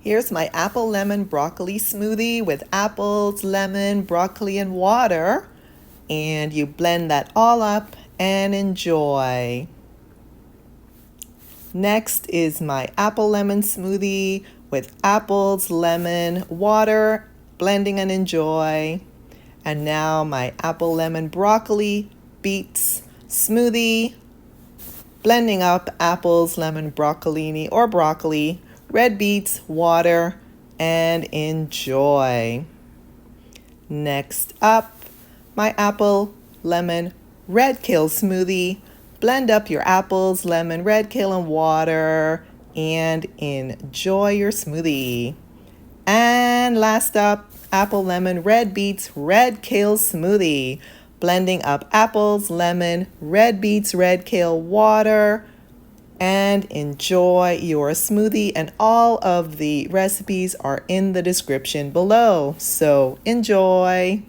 Here's my apple lemon broccoli smoothie with apples, lemon, broccoli, and water. And you blend that all up and enjoy. Next is my apple lemon smoothie with apples, lemon, water, blending and enjoy. And now my apple lemon broccoli beets smoothie, blending up apples, lemon, broccolini or broccoli, red beets, water, and enjoy. Next up, my apple, lemon, red kale smoothie. Blend up your apples, lemon, red kale, and water, and enjoy your smoothie. And last up, apple, lemon, red beets, red kale smoothie. Blending up apples, lemon, red beets, red kale, water, and enjoy your smoothie. And all of the recipes are in the description below. So enjoy.